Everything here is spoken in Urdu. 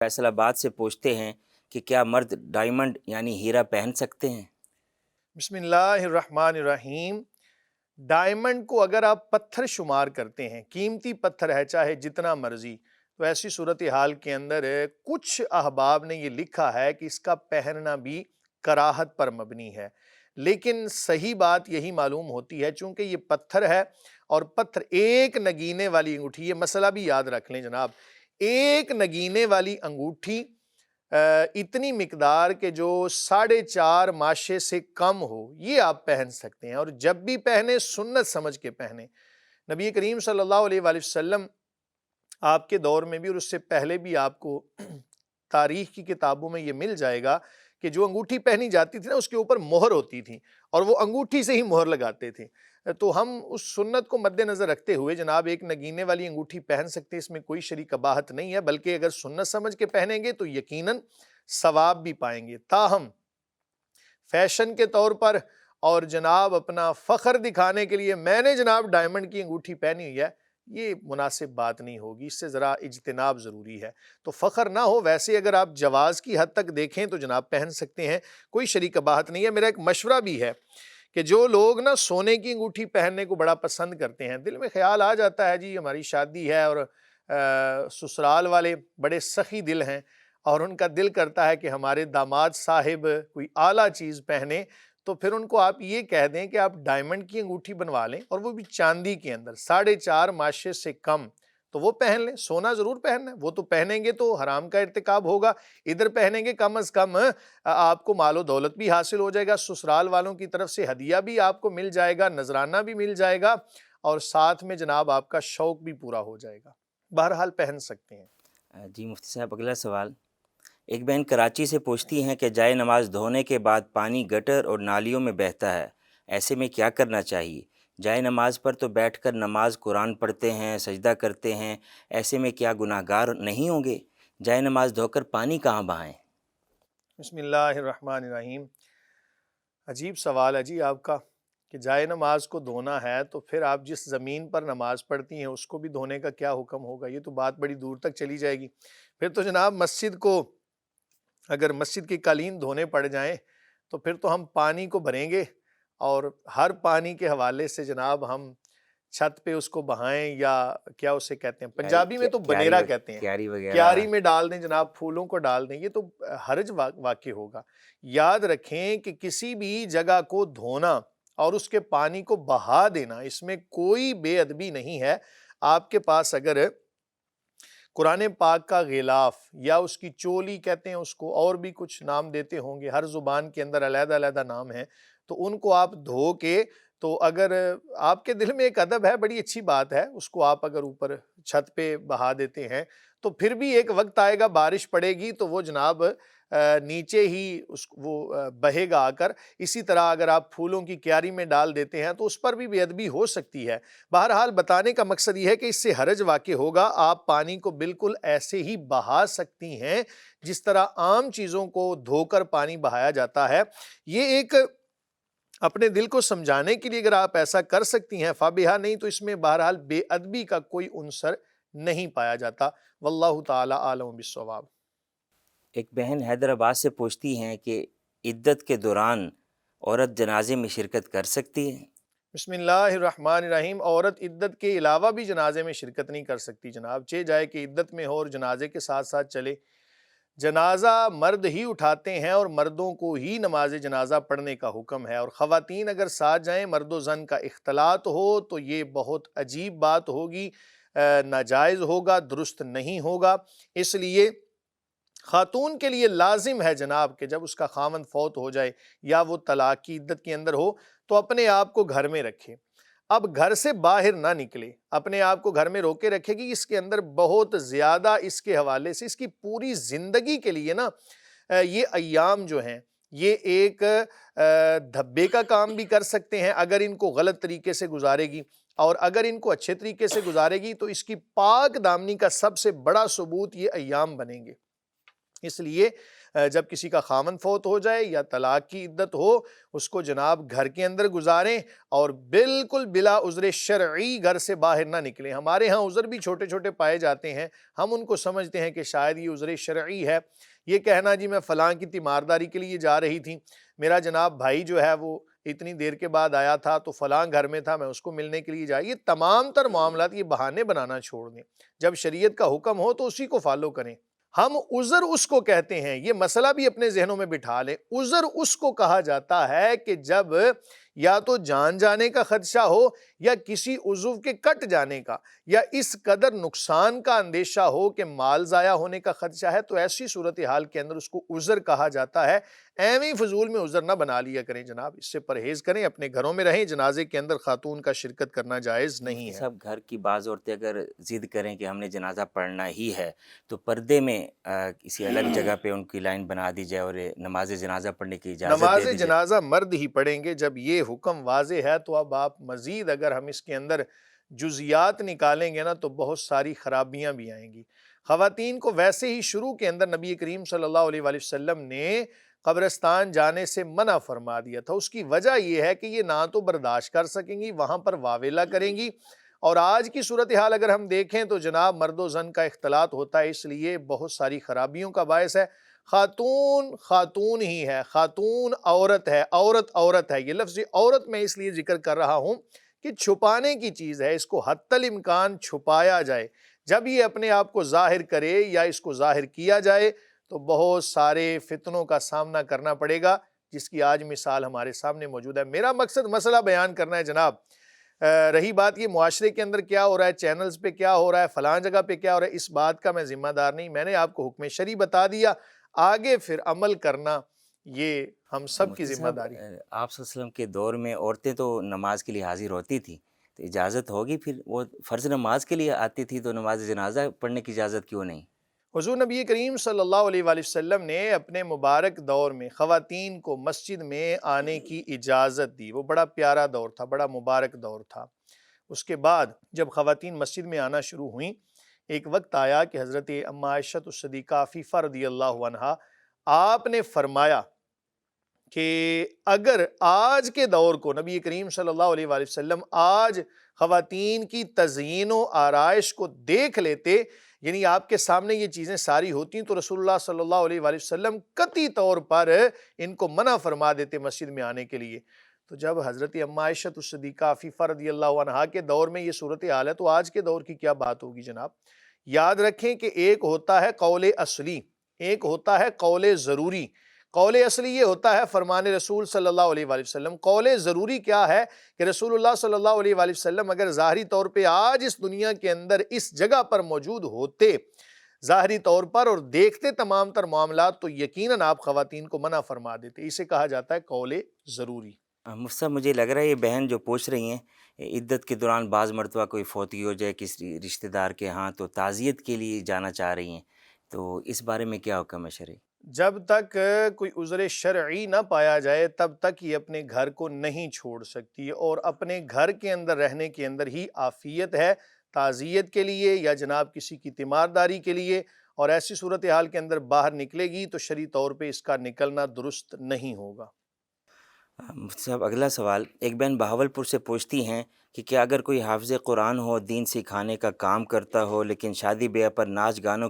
فیصل آباد سے پوچھتے ہیں کہ کیا مرد ڈائمنڈ یعنی ہیرا پہن سکتے ہیں؟ بسم اللہ الرحمن الرحیم۔ ڈائمنڈ کو اگر آپ پتھر شمار کرتے ہیں، قیمتی پتھر ہے چاہے جتنا مرضی، تو ایسی صورتحال کے اندر کچھ احباب نے یہ لکھا ہے کہ اس کا پہننا بھی کراہت پر مبنی ہے، لیکن صحیح بات یہی معلوم ہوتی ہے چونکہ یہ پتھر ہے اور پتھر ایک نگینے والی انگوٹھی، یہ مسئلہ بھی یاد رکھ لیں جناب، ایک نگینے والی انگوٹھی اتنی مقدار کہ جو 4.5 ماشے سے کم ہو، یہ آپ پہن سکتے ہیں، اور جب بھی پہنے سنت سمجھ کے پہنے۔ نبی کریم صلی اللہ علیہ وآلہ وسلم آپ کے دور میں بھی اور اس سے پہلے بھی آپ کو تاریخ کی کتابوں میں یہ مل جائے گا کہ جو انگوٹھی پہنی جاتی تھی نا، اس کے اوپر مہر ہوتی تھی اور وہ انگوٹھی سے ہی مہر لگاتے تھے۔ تو ہم اس سنت کو مد نظر رکھتے ہوئے جناب ایک نگینے والی انگوٹھی پہن سکتے ہیں، اس میں کوئی شرعی قباحت نہیں ہے، بلکہ اگر سنت سمجھ کے پہنیں گے تو یقیناً ثواب بھی پائیں گے۔ تاہم فیشن کے طور پر اور جناب اپنا فخر دکھانے کے لیے میں نے جناب ڈائمنڈ کی انگوٹھی پہنی ہوئی ہے، یہ مناسب بات نہیں ہوگی، اس سے ذرا اجتناب ضروری ہے۔ تو فخر نہ ہو، ویسے اگر آپ جواز کی حد تک دیکھیں تو جناب پہن سکتے ہیں، کوئی شرعی قباحت نہیں ہے۔ میرا ایک مشورہ بھی ہے کہ جو لوگ نا سونے کی انگوٹھی پہننے کو بڑا پسند کرتے ہیں، دل میں خیال آ جاتا ہے جی ہماری شادی ہے اور سسرال والے بڑے سخی دل ہیں اور ان کا دل کرتا ہے کہ ہمارے داماد صاحب کوئی اعلیٰ چیز پہنے، تو پھر ان کو آپ یہ کہہ دیں کہ آپ ڈائمنڈ کی انگوٹھی بنوا لیں اور وہ بھی چاندی کے اندر 4.5 ماشے سے کم، تو وہ پہن لیں۔ سونا ضرور پہننا ہے، وہ تو پہنیں گے تو حرام کا ارتکاب ہوگا، ادھر پہنیں گے کم از کم آپ کو مال و دولت بھی حاصل ہو جائے گا، سسرال والوں کی طرف سے ہدیہ بھی آپ کو مل جائے گا، نذرانہ بھی مل جائے گا، اور ساتھ میں جناب آپ کا شوق بھی پورا ہو جائے گا۔ بہرحال پہن سکتے ہیں۔ جی مفتی صاحب، اگلا سوال۔ ایک بہن کراچی سے پوچھتی ہیں کہ جائے نماز دھونے کے بعد پانی گٹر اور نالیوں میں بہتا ہے، ایسے میں کیا کرنا چاہیے؟ جائے نماز پر تو بیٹھ کر نماز قرآن پڑھتے ہیں، سجدہ کرتے ہیں، ایسے میں کیا گناہ گار نہیں ہوں گے؟ جائے نماز دھو کر پانی کہاں بہائیں؟ بسم اللہ الرحمن الرحیم۔ عجیب سوال ہے جی آپ کا کہ جائے نماز کو دھونا ہے تو پھر آپ جس زمین پر نماز پڑھتی ہیں اس کو بھی دھونے کا کیا حکم ہوگا؟ یہ تو بات بڑی دور تک چلی جائے گی۔ پھر تو جناب مسجد کو، اگر مسجد کی قالین دھونے پڑ جائیں تو پھر تو ہم پانی کو بھریں گے اور ہر پانی کے حوالے سے جناب ہم چھت پہ اس کو بہائیں، یا کیا اسے کہتے ہیں پنجابی میں تو بنیرا کہتے ہیں، کیاری وغیرہ، کیاری میں ڈال دیں جناب، پھولوں کو ڈال دیں، یہ تو حرج واقع ہوگا۔ یاد رکھیں کہ کسی بھی جگہ کو دھونا اور اس کے پانی کو بہا دینا، اس میں کوئی بے ادبی نہیں ہے۔ آپ کے پاس اگر قرآن پاک کا غلاف یا اس کی چولی کہتے ہیں اس کو، اور بھی کچھ نام دیتے ہوں گے، ہر زبان کے اندر علیحدہ علیحدہ نام ہیں، تو ان کو آپ دھو کے، تو اگر آپ کے دل میں ایک ادب ہے، بڑی اچھی بات ہے، اس کو آپ اگر اوپر چھت پہ بہا دیتے ہیں تو پھر بھی ایک وقت آئے گا بارش پڑے گی تو وہ جناب نیچے ہی وہ بہے گا آ کر۔ اسی طرح اگر آپ پھولوں کی کیاری میں ڈال دیتے ہیں تو اس پر بھی بے ادبی ہو سکتی ہے۔ بہرحال بتانے کا مقصد یہ ہے کہ اس سے حرج واقع ہوگا، آپ پانی کو بالکل ایسے ہی بہا سکتی ہیں جس طرح عام چیزوں کو دھو کر پانی بہایا جاتا ہے۔ یہ ایک اپنے دل کو سمجھانے کے لیے اگر آپ ایسا کر سکتی ہیں فابہا، نہیں تو اس میں بہرحال بے ادبی کا کوئی عنصر نہیں پایا جاتا۔ واللہ تعالی عالم بالصواب۔ ایک بہن حیدرآباد سے پوچھتی ہیں کہ عدت کے دوران عورت جنازے میں شرکت کر سکتی ہے؟ بسم اللہ الرحمن الرحیم۔ عورت عدت کے علاوہ بھی جنازے میں شرکت نہیں کر سکتی جناب، چہ جائے کہ عدت میں ہو اور جنازے کے ساتھ ساتھ چلے۔ جنازہ مرد ہی اٹھاتے ہیں اور مردوں کو ہی نماز جنازہ پڑھنے کا حکم ہے، اور خواتین اگر ساتھ جائیں، مرد و زن کا اختلاط ہو تو یہ بہت عجیب بات ہوگی، ناجائز ہوگا، درست نہیں ہوگا۔ اس لیے خاتون کے لیے لازم ہے جناب کہ جب اس کا خاوند فوت ہو جائے یا وہ طلاق کی عدت کے اندر ہو تو اپنے آپ کو گھر میں رکھے، اب گھر سے باہر نہ نکلے، اپنے آپ کو گھر میں روکے رکھے گی۔ اس کے اندر بہت زیادہ اس کے حوالے سے اس کی پوری زندگی کے لیے نا یہ ایام جو ہیں یہ ایک دھبے کا کام بھی کر سکتے ہیں اگر ان کو غلط طریقے سے گزارے گی، اور اگر ان کو اچھے طریقے سے گزارے گی تو اس کی پاک دامنی کا سب سے بڑا ثبوت یہ ایام بنیں گے۔ اس لیے جب کسی کا خامن فوت ہو جائے یا طلاق کی عدت ہو، اس کو جناب گھر کے اندر گزاریں اور بالکل بلا عذر شرعی گھر سے باہر نہ نکلیں۔ ہمارے ہاں عذر بھی چھوٹے چھوٹے پائے جاتے ہیں، ہم ان کو سمجھتے ہیں کہ شاید یہ عذر شرعی ہے۔ یہ کہنا جی میں فلاں کی تیمارداری کے لیے جا رہی تھی، میرا جناب بھائی جو ہے وہ اتنی دیر کے بعد آیا تھا تو فلاں گھر میں تھا، میں اس کو ملنے کے لیے جا، یہ تمام تر معاملات یہ بہانے بنانا چھوڑ دیں۔ جب شریعت کا حکم ہو تو اسی کو فالو کریں۔ ہم عذر اس کو کہتے ہیں، یہ مسئلہ بھی اپنے ذہنوں میں بٹھا لیں، عذر اس کو کہا جاتا ہے کہ جب یا تو جان جانے کا خدشہ ہو یا کسی عضو کے کٹ جانے کا یا اس قدر نقصان کا اندیشہ ہو کہ مال ضائع ہونے کا خدشہ ہے، تو ایسی صورتحال کے اندر اس کو عذر کہا جاتا ہے۔ ایویں فضول میں عذر نہ بنا لیا کریں جناب، اس سے پرہیز کریں، اپنے گھروں میں رہیں۔ جنازے کے اندر خاتون کا شرکت کرنا جائز نہیں مفتی ہے۔ صاحب، گھر کی بعض عورتیں اگر ضد کریں کہ ہم نے جنازہ پڑھنا ہی ہے تو پردے میں کسی الگ جگہ پہ ان کی لائن بنا دی جائے اور نماز جنازہ پڑھنے کی اجازت نماز دے دی جائے۔ جنازہ مرد ہی پڑھیں گے۔ جب یہ حکم واضح ہے تو اب آپ مزید اگر ہم اس کے اندر جزیات نکالیں گے نا تو بہت ساری خرابیاں بھی آئیں گی۔ خواتین کو ویسے ہی شروع کے اندر نبی کریم صلی اللہ علیہ وآلہ وسلم نے قبرستان جانے سے منع فرما دیا تھا۔ اس کی وجہ یہ ہے کہ یہ نہ تو برداشت کر سکیں گی، وہاں پر واویلا کریں گی، اور آج کی صورتحال اگر ہم دیکھیں تو جناب مرد و زن کا اختلاط ہوتا ہے، اس لیے بہت ساری خرابیوں کا باعث ہے۔ خاتون خاتون ہی ہے، خاتون عورت ہے، عورت عورت ہے۔ یہ لفظ عورت میں اس لیے ذکر کر رہا ہوں کہ چھپانے کی چیز ہے، اس کو حتی الامکان چھپایا جائے۔ جب یہ اپنے آپ کو ظاہر کرے یا اس کو ظاہر کیا جائے تو بہت سارے فتنوں کا سامنا کرنا پڑے گا، جس کی آج مثال ہمارے سامنے موجود ہے۔ میرا مقصد مسئلہ بیان کرنا ہے جناب۔ رہی بات یہ معاشرے کے اندر کیا ہو رہا ہے، چینلز پہ کیا ہو رہا ہے، فلاں جگہ پہ کیا ہو رہا ہے، اس بات کا میں ذمہ دار نہیں۔ میں نے آپ کو حکم شرعی بتا دیا، آگے پھر عمل کرنا یہ ہم سب کی مفتی ذمہ صاحب، داری۔ آپ صلی اللہ علیہ وسلم کے دور میں عورتیں تو نماز کے لیے حاضر ہوتی تھیں، تو اجازت ہوگی پھر؟ وہ فرض نماز کے لیے آتی تھی تو نماز جنازہ پڑھنے کی اجازت کیوں نہیں؟ حضور نبی کریم صلی اللہ علیہ وآلہ وسلم نے اپنے مبارک دور میں خواتین کو مسجد میں آنے کی اجازت دی۔ وہ بڑا پیارا دور تھا، بڑا مبارک دور تھا۔ اس کے بعد جب خواتین مسجد میں آنا شروع ہوئیں، ایک وقت آیا کہ حضرت ام عائشہ الصدیقہ عفیفہ رضی اللہ عنہا آپ نے فرمایا کہ اگر آج کے دور کو نبی کریم صلی اللہ علیہ وآلہ وسلم آج خواتین کی تزئین و آرائش کو دیکھ لیتے، یعنی آپ کے سامنے یہ چیزیں ساری ہوتی تو رسول اللہ صلی اللہ علیہ وآلہ وسلم قطعی طور پر ان کو منع فرما دیتے مسجد میں آنے کے لیے۔ تو جب حضرت ام عائشہ الصدیقہ عفیفہ رضی اللہ عنہا کے دور میں یہ صورتحال ہے تو آج کے دور کی کیا بات ہوگی جناب؟ یاد رکھیں کہ ایک ہوتا ہے قول اصلی، ایک ہوتا ہے قول ضروری۔ قول اصلی یہ ہوتا ہے فرمان رسول صلی اللہ علیہ وآلہ وسلم۔ قول ضروری کیا ہے کہ رسول اللہ صلی اللہ علیہ وآلہ وسلم اگر ظاہری طور پہ آج اس دنیا کے اندر اس جگہ پر موجود ہوتے ظاہری طور پر اور دیکھتے تمام تر معاملات، تو یقیناً آپ خواتین کو منع فرما دیتے۔ اسے کہا جاتا ہے قول ضروری۔ مفتی صاحب، مجھے لگ رہا ہے یہ بہن جو پوچھ رہی ہیں عدت کے دوران بعض مرتبہ کوئی فوتگی ہو جائے کسی رشتہ دار کے ہاں تو تعزیت کے لیے جانا چاہ رہی ہیں، تو اس بارے میں کیا حکم ہے شرعی؟ جب تک کوئی عذر شرعی نہ پایا جائے تب تک یہ اپنے گھر کو نہیں چھوڑ سکتی، اور اپنے گھر کے اندر رہنے کے اندر ہی عافیت ہے، تعزیت کے لیے یا جناب کسی کی تیمارداری کے لیے۔ اور ایسی صورتحال کے اندر باہر نکلے گی تو شرعی طور پہ اس کا نکلنا درست نہیں ہوگا۔ مفتی صاحب، اگلا سوال، ایک بہن بہاولپور سے پوچھتی ہیں کہ کیا اگر کوئی حافظ قرآن ہو، دین سکھانے کا کام کرتا ہو، لیکن شادی بیاہ پر ناچ گانوں